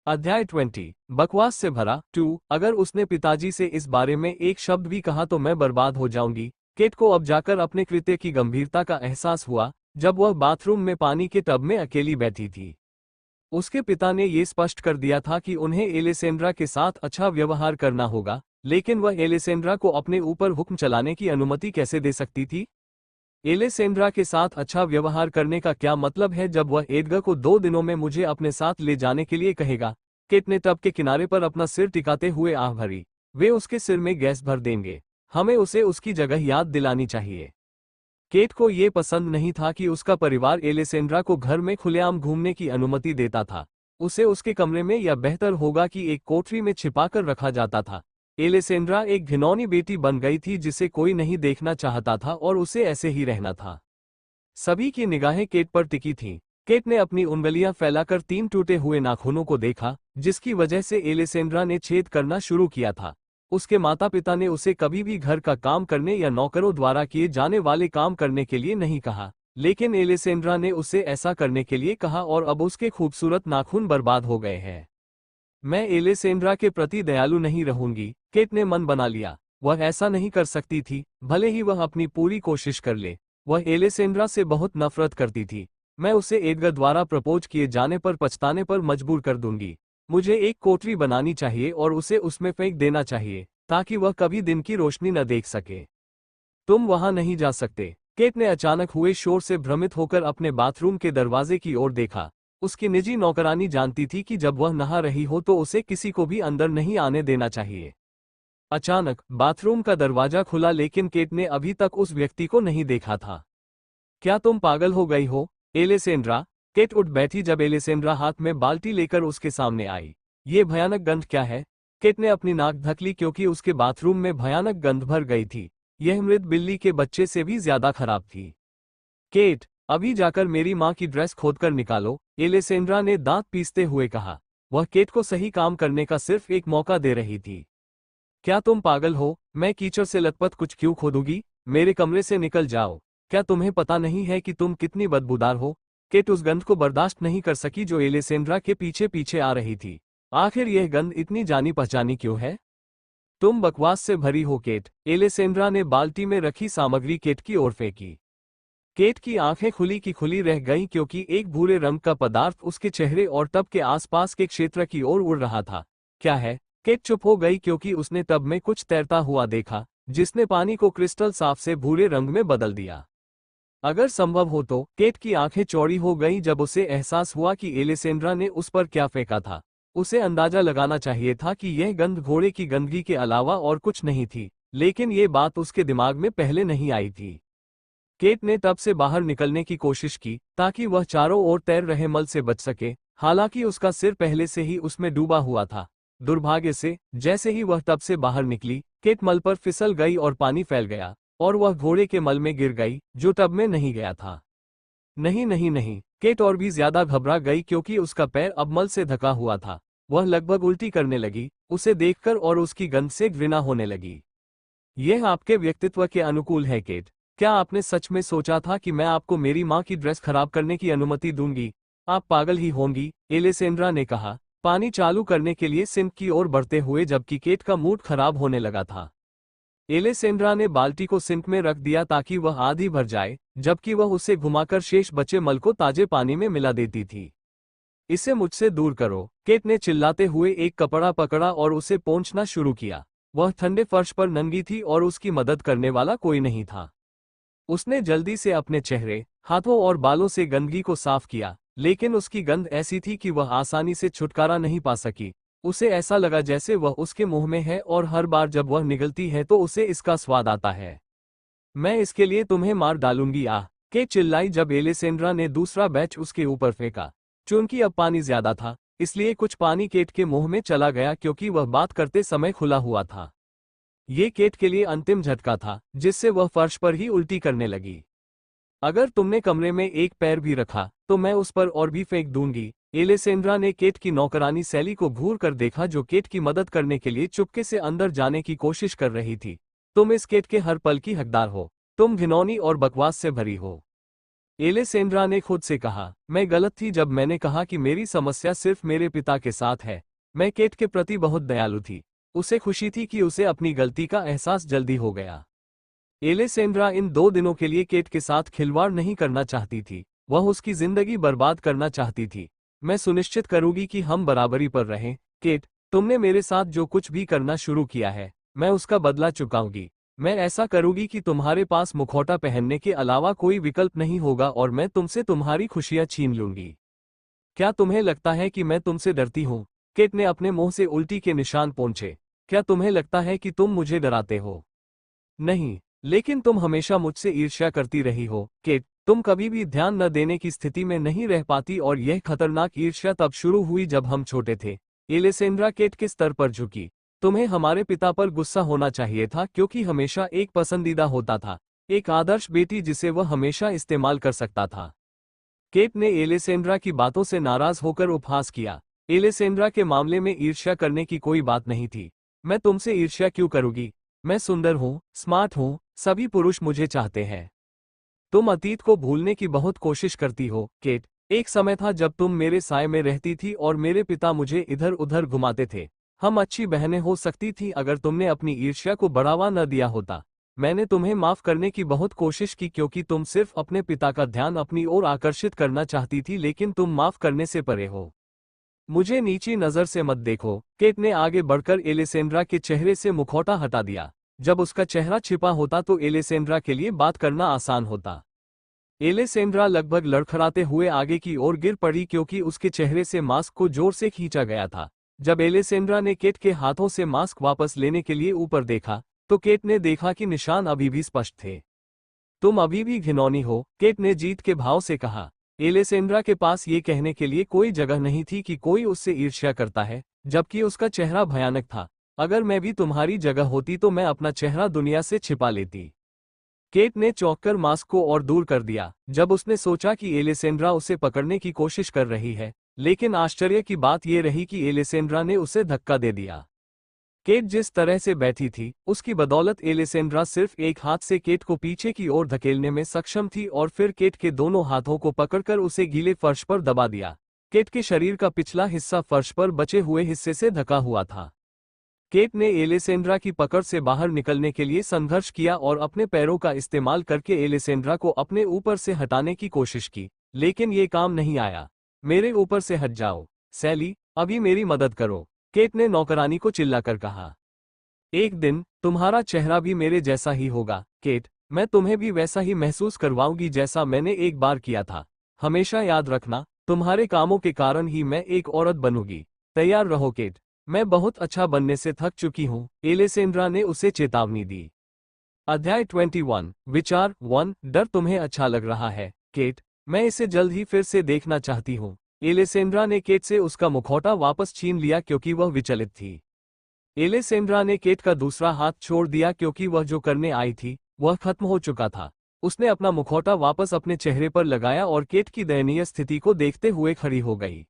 अध्याय 20 बकवास से भरा 2। अगर उसने पिताजी से इस बारे में एक शब्द भी कहा तो मैं बर्बाद हो जाऊंगी। केट को अब जाकर अपने कृत्य की गंभीरता का एहसास हुआ जब वह बाथरूम में पानी के टब में अकेली बैठी थी। उसके पिता ने ये स्पष्ट कर दिया था कि उन्हें एलेसेंड्रा के साथ अच्छा व्यवहार करना होगा, लेकिन वह एलेसेंड्रा को अपने ऊपर हुक्म चलाने की अनुमति कैसे दे सकती थी? एलेसेंड्रा के साथ अच्छा व्यवहार करने का क्या मतलब है जब वह एडगर को 2 दिनों में मुझे अपने साथ ले जाने के लिए कहेगा? केट ने टब के किनारे पर अपना सिर टिकाते हुए आह भरी। वे उसके सिर में गैस भर देंगे। हमें उसे उसकी जगह याद दिलानी चाहिए। केट को ये पसंद नहीं था कि उसका परिवार एलेसेंड्रा को घर में खुलेआम घूमने की अनुमति देता था। उसे उसके कमरे में या बेहतर होगा कि एक कोठरी में छिपाकर रखा जाता था। एलेसेंड्रा एक घिनौनी बेटी बन गई थी जिसे कोई नहीं देखना चाहता था और उसे ऐसे ही रहना था। सभी की निगाहें केट पर टिकी थीं। केट ने अपनी उंगलियां फैलाकर 3 टूटे हुए नाखूनों को देखा, जिसकी वजह से एलेसेंड्रा ने छेद करना शुरू किया था। उसके माता पिता ने उसे कभी भी घर का काम करने या नौकरों द्वारा किए जाने वाले काम करने के लिए नहीं कहा, लेकिन एलेसेंड्रा ने उसे ऐसा करने के लिए कहा और अब उसके खूबसूरत नाखून बर्बाद हो गए हैं। मैं एलेसेंड्रा के प्रति दयालु नहीं रहूंगी, केट ने मन बना लिया। वह ऐसा नहीं कर सकती थी, भले ही वह अपनी पूरी कोशिश कर ले। वह एलेसेंड्रा से बहुत नफरत करती थी। मैं उसे एडगर द्वारा प्रपोज किए जाने पर पछताने पर मजबूर कर दूंगी। मुझे एक कोठरी बनानी चाहिए और उसे उसमें फेंक देना चाहिए, ताकि वह कभी दिन की रोशनी न देख सके। तुम वहां नहीं जा सकते। केट ने अचानक हुए शोर से भ्रमित होकर अपने बाथरूम के दरवाजे की ओर देखा। उसकी निजी नौकरानी जानती थी कि जब वह नहा रही हो तो उसे किसी को भी अंदर नहीं आने देना चाहिए। अचानक बाथरूम का दरवाजा खुला, लेकिन केट ने अभी तक उस व्यक्ति को नहीं देखा था। क्या तुम पागल हो गई हो, एलेसेंड्रा? केट उठ बैठी जब एलेसेंड्रा हाथ में बाल्टी लेकर उसके सामने आई। ये भयानक गंध क्या है? केट ने अपनी नाक ढक ली क्योंकि उसके बाथरूम में भयानक गंध भर गई थी। यह मृत बिल्ली के बच्चे से भी ज्यादा खराब थी। केट, अभी जाकर मेरी माँ की ड्रेस खोदकर निकालो, एलेसेंड्रा ने दांत पीसते हुए कहा। वह केट को सही काम करने का सिर्फ एक मौका दे रही थी। क्या तुम पागल हो? मैं कीचड़ से लथपथ कुछ क्यों खोदूंगी? मेरे कमरे से निकल जाओ। क्या तुम्हें पता नहीं है कि तुम कितनी बदबूदार हो? केट उस गंध को बर्दाश्त नहीं कर सकी जो एलेसेंड्रा के पीछे पीछे आ रही थी। आखिर यह गंध इतनी जानी पहचानी क्यों है? तुम बकवास से भरी हो केट। एलेसेंड्रा ने बाल्टी में रखी सामग्री केट की ओर फेंकी। केट की आंखें खुली की खुली रह गईं क्योंकि एक भूरे रंग का पदार्थ उसके चेहरे और टब के आसपास के क्षेत्र की ओर उड़ रहा था। क्या है? केट चुप हो गई क्योंकि उसने टब में कुछ तैरता हुआ देखा, जिसने पानी को क्रिस्टल साफ से भूरे रंग में बदल दिया। अगर संभव हो तो केट की आंखें चौड़ी हो गईं जब उसे एहसास हुआ कि एलेसेंड्रा ने उस पर क्या फेंका था। उसे अंदाजा लगाना चाहिए था कि यह गंध घोड़े की गंदगी के अलावा और कुछ नहीं थी, लेकिन ये बात उसके दिमाग में पहले नहीं आई थी। केट ने टब से बाहर निकलने की कोशिश की ताकि वह चारों ओर तैर रहे मल से बच सके, हालांकि उसका सिर पहले से ही उसमें डूबा हुआ था। दुर्भाग्य से जैसे ही वह टब से बाहर निकली, केट मल पर फिसल गई और पानी फैल गया और वह घोड़े के मल में गिर गई जो टब में नहीं गया था। नहीं नहीं नहीं, केट और भी ज्यादा घबरा गई क्योंकि उसका पैर अब मल से ढका हुआ था। वह लगभग उल्टी करने लगी, उसे देखकर, और उसकी गंध से घृणा होने लगी। यह आपके व्यक्तित्व के अनुकूल है केट। क्या आपने सच में सोचा था कि मैं आपको मेरी माँ की ड्रेस खराब करने की अनुमति दूंगी? आप पागल ही होंगी, एलेसेंड्रा ने कहा, पानी चालू करने के लिए सिंक की ओर बढ़ते हुए जबकि केट का मूड खराब होने लगा था। एलेसेंड्रा ने बाल्टी को सिंक में रख दिया ताकि वह आधी भर जाए, जबकि वह उसे घुमाकर शेष बचे मल को ताजे पानी में मिला देती थी। इसे मुझसे दूर करो, केट ने चिल्लाते हुए एक कपड़ा पकड़ा और उसे पोंछना शुरू किया। वह ठंडे फर्श पर नंगी थी और उसकी मदद करने वाला कोई नहीं था। उसने जल्दी से अपने चेहरे, हाथों और बालों से गंदगी को साफ किया, लेकिन उसकी गंध ऐसी थी कि वह आसानी से छुटकारा नहीं पा सकी। उसे ऐसा लगा जैसे वह उसके मुंह में है और हर बार जब वह निगलती है तो उसे इसका स्वाद आता है। मैं इसके लिए तुम्हें मार डालूंगी, आह! केट चिल्लाई जब एलेसेंड्रा ने दूसरा बैच उसके ऊपर फेंका। चूंकि अब पानी ज्यादा था, इसलिए कुछ पानी केट के मुंह में चला गया क्योंकि वह बात करते समय खुला हुआ था। ये केट के लिए अंतिम झटका था, जिससे वह फर्श पर ही उल्टी करने लगी। अगर तुमने कमरे में एक पैर भी रखा तो मैं उस पर और भी फेंक दूंगी। एलेसेंड्रा ने केट की नौकरानी सैली को घूर कर देखा जो केट की मदद करने के लिए चुपके से अंदर जाने की कोशिश कर रही थी। तुम इस केट के हर पल की हकदार हो। तुम घिनौनी और बकवास से भरी हो। एलेसेंड्रा ने खुद से कहा, मैं गलत थी जब मैंने कहा कि मेरी समस्या सिर्फ मेरे पिता के साथ है। मैं केट के प्रति बहुत दयालु थी। उसे खुशी थी कि उसे अपनी गलती का एहसास जल्दी हो गया। एलेसेंड्रा इन 2 दिनों के लिए केट के साथ खिलवाड़ नहीं करना चाहती थी, वह उसकी जिंदगी बर्बाद करना चाहती थी। मैं सुनिश्चित करूंगी कि हम बराबरी पर रहें। केट, तुमने मेरे साथ जो कुछ भी करना शुरू किया है, मैं उसका बदला चुकाऊंगी। मैं ऐसा करूंगी कि तुम्हारे पास मुखौटा पहनने के अलावा कोई विकल्प नहीं होगा और मैं तुमसे तुम्हारी खुशियां छीन लूंगी। क्या तुम्हें लगता है कि मैं तुमसे डरती हूँ? केट ने अपने मुंह से उल्टी के निशान पोंछे। क्या तुम्हें लगता है कि तुम मुझे डराते हो? नहीं, लेकिन तुम हमेशा मुझसे ईर्ष्या करती रही हो। केट, तुम कभी भी ध्यान न देने की स्थिति में नहीं रह पाती और यह खतरनाक ईर्ष्या तब शुरू हुई जब हम छोटे थे। एलेसेंड्रा केट के स्तर पर झुकी। तुम्हें हमारे पिता पर गुस्सा होना चाहिए था क्योंकि हमेशा एक पसंदीदा होता था, एक आदर्श बेटी जिसे वह हमेशा इस्तेमाल कर सकता था। केट ने एलेसेंड्रा की बातों से नाराज होकर उपहास किया। एलेसेंड्रा के मामले में ईर्ष्या करने की कोई बात नहीं थी। मैं तुमसे ईर्ष्या क्यों करूंगी? मैं सुंदर हूँ, स्मार्ट हूँ, सभी पुरुष मुझे चाहते हैं। तुम अतीत को भूलने की बहुत कोशिश करती हो, केट। एक समय था जब तुम मेरे साए में रहती थी और मेरे पिता मुझे इधर उधर घुमाते थे। हम अच्छी बहनें हो सकती थी अगर तुमने अपनी ईर्ष्या को बढ़ावा न दिया होता। मैंने तुम्हें माफ करने की बहुत कोशिश की क्योंकि तुम सिर्फ अपने पिता का ध्यान अपनी ओर आकर्षित करना चाहती थी, लेकिन तुम माफ करने से परे हो। मुझे नीची नजर से मत देखो। केट ने आगे बढ़कर एलेसेंड्रा के चेहरे से मुखौटा हटा दिया। जब उसका चेहरा छिपा होता तो एलेसेंड्रा के लिए बात करना आसान होता। एलेसेंड्रा लगभग लड़खड़ाते हुए आगे की ओर गिर पड़ी क्योंकि उसके चेहरे से मास्क को जोर से खींचा गया था। जब एलेसेंड्रा ने केट के हाथों से मास्क वापस लेने के लिए ऊपर देखा तो केट ने देखा कि निशान अभी भी स्पष्ट थे। तुम अभी भी घिनौनी हो, केट ने जीत के भाव से कहा। एलेसेंड्रा के पास ये कहने के लिए कोई जगह नहीं थी कि कोई उससे ईर्ष्या करता है, जबकि उसका चेहरा भयानक था। अगर मैं भी तुम्हारी जगह होती तो मैं अपना चेहरा दुनिया से छिपा लेती। केट ने चौंककर मास्क को और दूर कर दिया जब उसने सोचा कि एलेसेंड्रा उसे पकड़ने की कोशिश कर रही है, लेकिन आश्चर्य की बात यह रही कि एलेसेंड्रा ने उसे धक्का दे दिया। केट जिस तरह से बैठी थी, उसकी बदौलत एलेसेंड्रा सिर्फ एक हाथ से केट को पीछे की ओर धकेलने में सक्षम थी और फिर केट के दोनों हाथों को पकड़कर उसे गीले फर्श पर दबा दिया। केट के शरीर का पिछला हिस्सा फर्श पर बचे हुए हिस्से से ढका हुआ था। केट ने एलेसेंड्रा की पकड़ से बाहर निकलने के लिए संघर्ष किया और अपने पैरों का इस्तेमाल करके एलेसेंड्रा को अपने ऊपर से हटाने की कोशिश की, लेकिन ये काम नहीं आया। मेरे ऊपर से हट जाओ, सैली, अभी मेरी मदद करो, केट ने नौकरानी को चिल्लाकर कहा। एक दिन तुम्हारा चेहरा भी मेरे जैसा ही होगा, केट। मैं तुम्हें भी वैसा ही महसूस करवाऊंगी जैसा मैंने एक बार किया था। हमेशा याद रखना, तुम्हारे कामों के कारण ही मैं एक औरत बनूंगी। तैयार रहो केट, मैं बहुत अच्छा बनने से थक चुकी हूँ, एलेसेंड्रा ने उसे चेतावनी दी। अध्याय 21 विचार 1 डर तुम्हें अच्छा लग रहा है, केट। मैं इसे जल्द ही फिर से देखना चाहती हूँ। एलेसेंड्रा ने केट से उसका मुखौटा वापस छीन लिया क्योंकि वह विचलित थी। एलेसेंड्रा ने केट का दूसरा हाथ छोड़ दिया क्योंकि वह जो करने आई थी वह खत्म हो चुका था। उसने अपना मुखौटा वापस अपने चेहरे पर लगाया और केट की दयनीय स्थिति को देखते हुए खड़ी हो गई।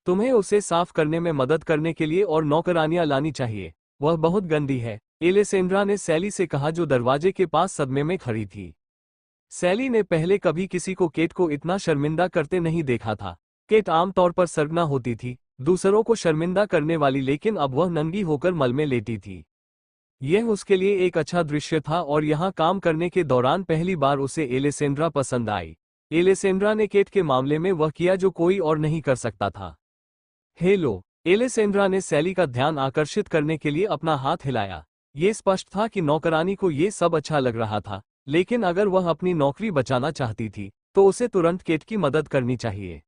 तुम्हें उसे साफ करने में मदद करने के लिए और नौकरानियां लानी चाहिए। वह बहुत गंदी है, एलेसेंड्रा ने सैली से कहा जो दरवाजे के पास सदमे में खड़ी थी। सैली ने पहले कभी किसी को केट को इतना शर्मिंदा करते नहीं देखा था। केट आमतौर पर सरगना होती थी, दूसरों को शर्मिंदा करने वाली, लेकिन अब वह नंगी होकर मल में लेटी थी। यह उसके लिए एक अच्छा दृश्य था और यहाँ काम करने के दौरान पहली बार उसे एलेसेंड्रा पसंद आई। एलेसेंड्रा ने केट के मामले में वह किया जो कोई और नहीं कर सकता था। हेलो, एलेसेंड्रा ने सैली का ध्यान आकर्षित करने के लिए अपना हाथ हिलाया। ये स्पष्ट था कि नौकरानी को ये सब अच्छा लग रहा था, लेकिन अगर वह अपनी नौकरी बचाना चाहती थी तो उसे तुरंत केट की मदद करनी चाहिए।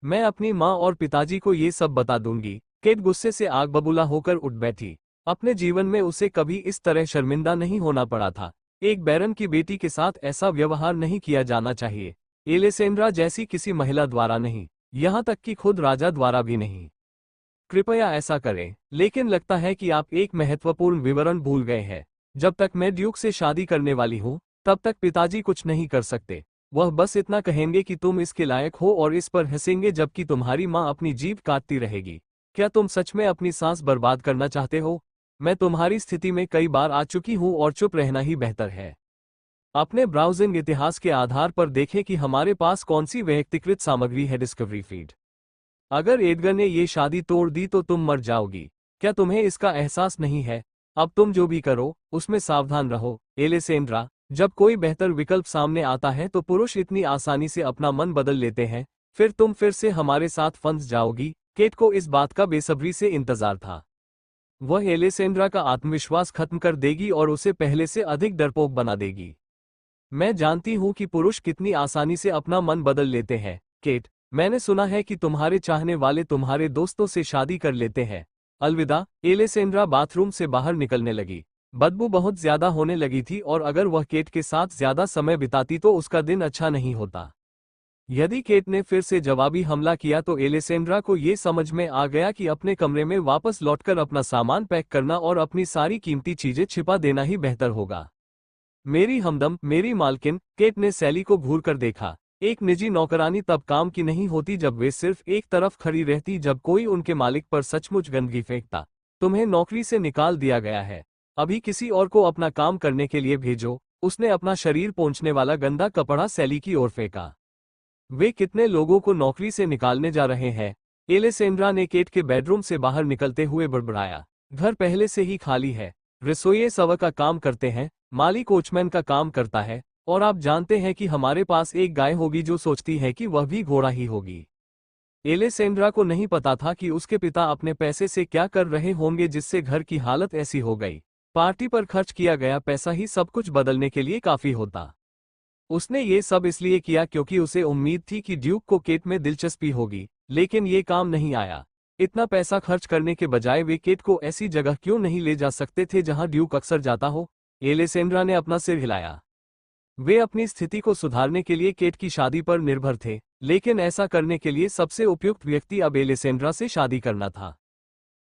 मैं अपनी माँ और पिताजी को ये सब बता दूंगी। केट गुस्से से आग बबूला होकर उठ बैठी। अपने जीवन में उसे कभी इस तरह शर्मिंदा नहीं होना पड़ा था। एक बैरन की बेटी के साथ ऐसा व्यवहार नहीं किया जाना चाहिए, एलेसेंड्रा जैसी किसी महिला द्वारा नहीं, यहाँ तक कि खुद राजा द्वारा भी नहीं। कृपया ऐसा करें, लेकिन लगता है कि आप एक महत्वपूर्ण विवरण भूल गए हैं। जब तक मैं ड्यूक से शादी करने वाली हूँ तब तक पिताजी कुछ नहीं कर सकते। वह बस इतना कहेंगे कि तुम इसके लायक हो और इस पर हंसेंगे जबकि तुम्हारी माँ अपनी जीभ काटती रहेगी। क्या तुम सच में अपनी सांस बर्बाद करना चाहते हो? मैं तुम्हारी स्थिति में कई बार आ चुकी हूँ और चुप रहना ही बेहतर है। अपने ब्राउजिंग इतिहास के आधार पर देखें कि हमारे पास कौन सी व्यक्तिकृत सामग्री है। Discovery feed. अगर एडगर ने ये शादी तोड़ दी तो तुम मर जाओगी। क्या तुम्हें इसका एहसास नहीं है? अब तुम जो भी करो उसमें सावधान रहो। एलेसेंड्रा, जब कोई बेहतर विकल्प सामने आता है तो पुरुष इतनी आसानी से अपना मन बदल लेते हैं। फिर तुम फिर से हमारे साथ फंस जाओगी। केट को इस बात का बेसब्री से इंतजार था। वह एलेसेंड्रा का आत्मविश्वास खत्म कर देगी और उसे पहले से अधिक डरपोक बना देगी। मैं जानती हूं कि पुरुष कितनी आसानी से अपना मन बदल लेते हैं। केट, मैंने सुना है कि तुम्हारे चाहने वाले तुम्हारे दोस्तों से शादी कर लेते हैं। अलविदा। एलेसेंड्रा बाथरूम से बाहर निकलने लगी। बदबू बहुत ज्यादा होने लगी थी और अगर वह केट के साथ ज्यादा समय बिताती तो उसका दिन अच्छा नहीं होता। यदि केट ने फिर से जवाबी हमला किया तो एलेसेंड्रा को ये समझ में आ गया कि अपने कमरे में वापस लौटकर अपना सामान पैक करना और अपनी सारी कीमती चीजें छिपा देना ही बेहतर होगा। मेरी हमदम, मेरी मालकिन। केट ने सैली को घूरकर देखा। एक निजी नौकरानी तब काम की नहीं होती जब वे सिर्फ एक तरफ खड़ी रहती जब कोई उनके मालिक पर सचमुच गंदगी फेंकता। तुम्हें नौकरी से निकाल दिया गया है। अभी किसी और को अपना काम करने के लिए भेजो। उसने अपना शरीर पोंछने वाला गंदा कपड़ा सैली की ओर फेंका। वे कितने लोगों को नौकरी से निकालने जा रहे हैं? एलेसेंड्रा ने केट के बेडरूम से बाहर निकलते हुए बड़बड़ाया। घर पहले से ही खाली है। रसोइये सवा का काम करते हैं, माली कोचमैन का काम करता है, और आप जानते हैं कि हमारे पास एक गाय होगी जो सोचती है कि वह भी घोड़ा ही होगी। एलेसेंड्रा को नहीं पता था कि उसके पिता अपने पैसे से क्या कर रहे होंगे जिससे घर की हालत ऐसी हो गई। पार्टी पर खर्च किया गया पैसा ही सब कुछ बदलने के लिए काफी होता। उसने ये सब इसलिए किया क्योंकि उसे उम्मीद थी कि ड्यूक को केट में दिलचस्पी होगी, लेकिन ये काम नहीं आया। इतना पैसा खर्च करने के बजाय वे केट को ऐसी जगह क्यों नहीं ले जा सकते थे जहां ड्यूक अक्सर जाता हो? एलेसेंड्रा ने अपना सिर हिलाया। वे अपनी स्थिति को सुधारने के लिए केट की शादी पर निर्भर थे, लेकिन ऐसा करने के लिए सबसे उपयुक्त व्यक्ति अब एलेसेंड्रा से शादी करना था।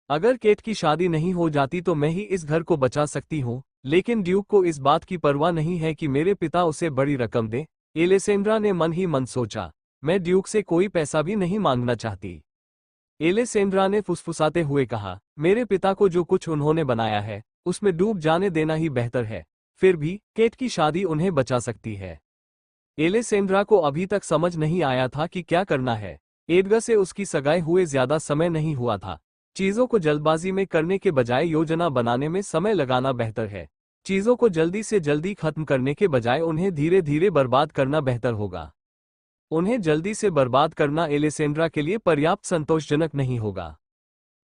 अगर केट की शादी नहीं हो जाती तो मैं ही इस घर को बचा सकती हूँ, लेकिन ड्यूक को इस बात की परवाह नहीं है कि मेरे पिता उसे बड़ी रकम दे। एलेसेंड्रा ने मन ही मन सोचा, मैं ड्यूक से कोई पैसा भी नहीं मांगना चाहती। एलेसेंड्रा ने फुसफुसाते हुए कहा, मेरे पिता को जो कुछ उन्होंने बनाया है उसमें डूब जाने देना ही बेहतर है। फिर भी केट की शादी उन्हें बचा सकती है। एलेसेंड्रा को अभी तक समझ नहीं आया था कि क्या करना है। एडगर से उसकी सगाई हुए ज्यादा समय नहीं हुआ था। चीजों को जल्दबाजी में करने के बजाय योजना बनाने में समय लगाना बेहतर है। चीजों को जल्दी से जल्दी खत्म करने के बजाय उन्हें धीरे धीरे बर्बाद करना बेहतर होगा। उन्हें जल्दी से बर्बाद करना एलेसेंड्रा के लिए पर्याप्त संतोषजनक नहीं होगा।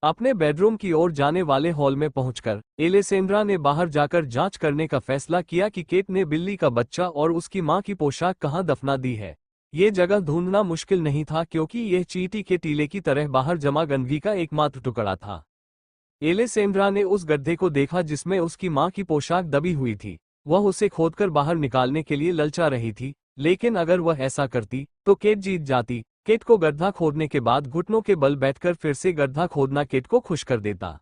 अपने बेडरूम की ओर जाने वाले हॉल में पहुंचकर एलेसेंड्रा ने बाहर जाकर जांच करने का फैसला किया कि केट ने बिल्ली का बच्चा और उसकी मां की पोशाक कहां दफना दी है। ये जगह ढूंढना मुश्किल नहीं था क्योंकि यह चींटी के टीले की तरह बाहर जमा गंदगी का एकमात्र टुकड़ा था। एलेसेंड्रा ने उस गड्ढे को देखा जिसमें उसकी मां की पोशाक दबी हुई थी। वह उसे खोदकर बाहर निकालने के लिए ललचा रही थी, लेकिन अगर वह ऐसा करती तो केट जीत जाती। केट को गड्ढा खोदने के बाद घुटनों के बल बैठकर फिर से गड्ढा खोदना केट को खुश कर देता।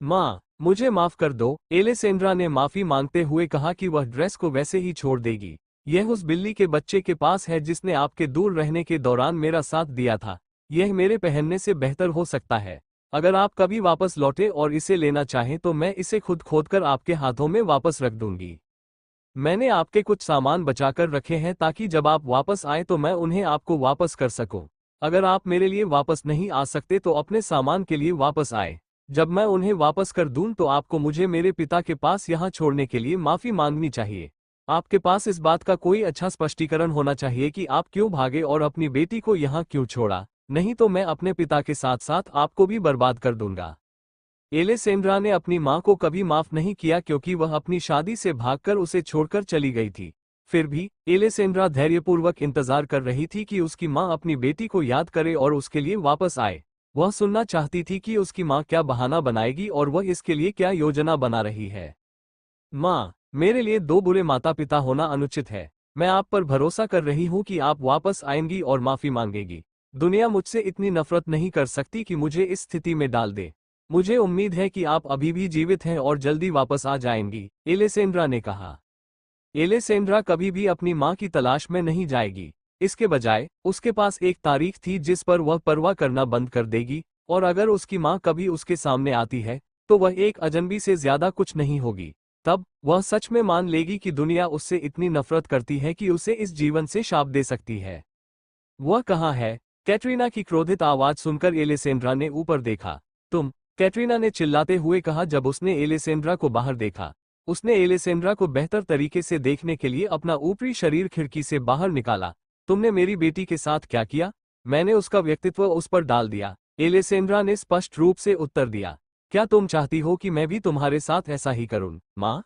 माँ, मुझे माफ कर दो। एलेसेंड्रा ने माफी मांगते हुए कहा कि वह ड्रेस को वैसे ही छोड़ देगी। यह उस बिल्ली के बच्चे के पास है जिसने आपके दूर रहने के दौरान मेरा साथ दिया था। यह मेरे पहनने से बेहतर हो सकता है। अगर आप कभी वापस लौटे और इसे लेना चाहें तो मैं इसे खुद खोदकर आपके हाथों में वापस रख दूंगी। मैंने आपके कुछ सामान बचाकर रखे हैं ताकि जब आप वापस आए तो मैं उन्हें आपको वापस कर सकूं। अगर आप मेरे लिए वापस नहीं आ सकते तो अपने सामान के लिए वापस आए। जब मैं उन्हें वापस कर दूं तो आपको मुझे मेरे पिता के पास यहाँ छोड़ने के लिए माफी मांगनी चाहिए। आपके पास इस बात का कोई अच्छा स्पष्टीकरण होना चाहिए कि आप क्यों भागे और अपनी बेटी को यहाँ क्यों छोड़ा, नहीं तो मैं अपने पिता के साथ साथ आपको भी बर्बाद कर दूंगा। एलेसेंड्रा ने अपनी मां को कभी माफ नहीं किया क्योंकि वह अपनी शादी से भागकर उसे छोड़कर चली गई थी। फिर भी एलेसेंड्रा धैर्यपूर्वक इंतजार कर रही थी कि उसकी मां अपनी बेटी को याद करे और उसके लिए वापस आए। वह सुनना चाहती थी कि उसकी मां क्या बहाना बनाएगी और वह इसके लिए क्या योजना बना रही है। मां, मेरे लिए दो बुरे माता पिता होना अनुचित है। मैं आप पर भरोसा कर रही हूं कि आप वापस आएंगी और माफी मांगेगी। दुनिया मुझसे इतनी नफरत नहीं कर सकती कि मुझे इस स्थिति में डाल दे। मुझे उम्मीद है कि आप अभी भी जीवित हैं और जल्दी वापस आ जाएंगी, एलेसेंड्रा ने कहा। एलेसेंड्रा कभी भी अपनी मां की तलाश में नहीं जाएगी। इसके बजाय उसके पास एक तारीख थी जिस पर वह परवाह करना बंद कर देगी, और अगर उसकी मां कभी उसके सामने आती है तो वह एक अजनबी से ज्यादा कुछ नहीं होगी। तब वह सच में मान लेगी कि दुनिया उससे इतनी नफरत करती है कि उसे इस जीवन से शाप दे सकती है। वह कहाँ है? कैटरीना की क्रोधित आवाज सुनकर एलेसेंड्रा ने ऊपर देखा। तुम? कैटरीना ने चिल्लाते हुए कहा जब उसने एलेसेंड्रा को बाहर देखा। उसने एलेसेंड्रा को बेहतर तरीके से देखने के लिए अपना ऊपरी शरीर खिड़की से बाहर निकाला। तुमने मेरी बेटी के साथ क्या किया? मैंने उसका व्यक्तित्व उस पर डाल दिया, एलेसेंड्रा ने स्पष्ट रूप से उत्तर दिया। क्या तुम चाहती हो कि मैं भी तुम्हारे साथ ऐसा ही करूं, माँ?